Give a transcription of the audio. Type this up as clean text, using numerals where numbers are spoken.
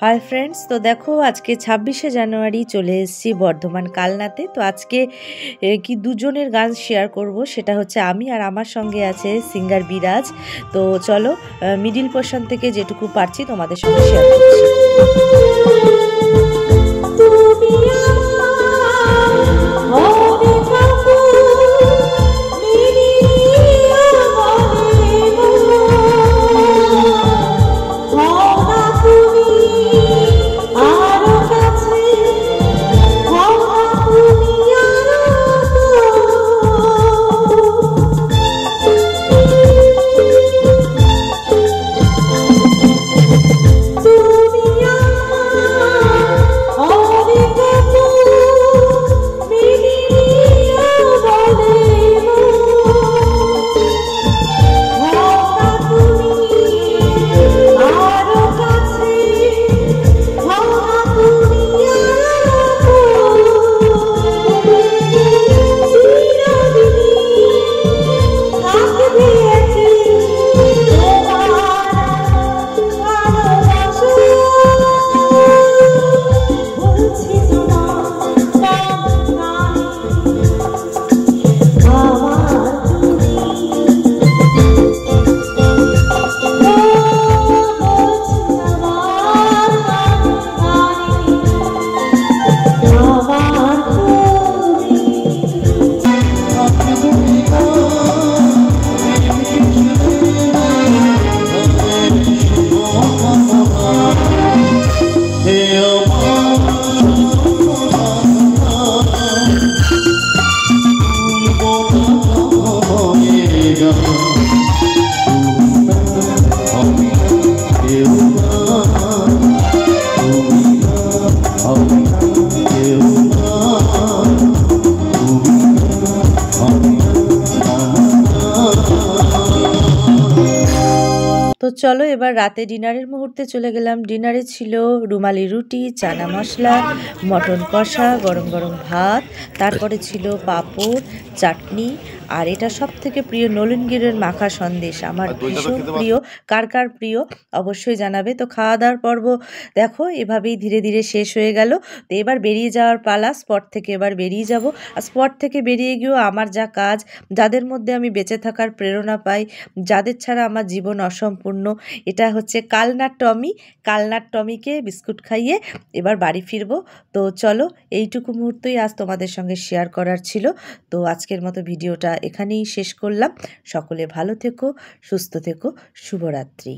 Hi friends, तो देखो आज के 26 জানুয়ারি চলে এসেছি বর্ধমান কালনাতে। তো আজকে কি দুজনের গান শেয়ার করব, সেটা হচ্ছে আমি আর আমার সঙ্গে আছে সিঙ্গার বিরাজ। তো চলো মিডিল পোর্শন থেকে যেটুকু পারছি তোমাদের সঙ্গে শেয়ার করছি। তো চলো এবার রাতে ডিনারের মুহূর্তে চলে গেলাম। ডিনারে ছিল রুমালি রুটি, চানা মশলা, মটন কষা, গরম গরম ভাত, তারপরে ছিল পাঁপড়, চাটনি, আর এটা সব থেকে প্রিয় নলেনগুড়ের মাখা সন্দেশ। আমার ভীষণ প্রিয়। কার কার প্রিয় অবশ্যই জানাবে। তো খাওয়া দাওয়ার পর্ব দেখো এভাবেই ধীরে ধীরে শেষ হয়ে গেল। তো এবার বেরিয়ে যাওয়ার পালা। স্পট থেকে এবার বেরিয়ে যাব। আর স্পট থেকে বেরিয়ে গিয়েও আমার যা কাজ, যাদের মধ্যে আমি বেঁচে থাকার প্রেরণা পাই, যাদের ছাড়া আমার জীবন অসম্পূর্ণ, এটা হচ্ছে কালনার টমি। কালনার টমিকে বিস্কুট খাইয়ে এবার বাড়ি ফিরবো। তো চলো এইটুকু মুহূর্তই আজ তোমাদের সঙ্গে শেয়ার করার ছিল। তো আজকের মতো ভিডিওটা এখানেই শেষ করলাম। সকলে ভালো থেকো, সুস্থ থেকো, শুভরাত্রি।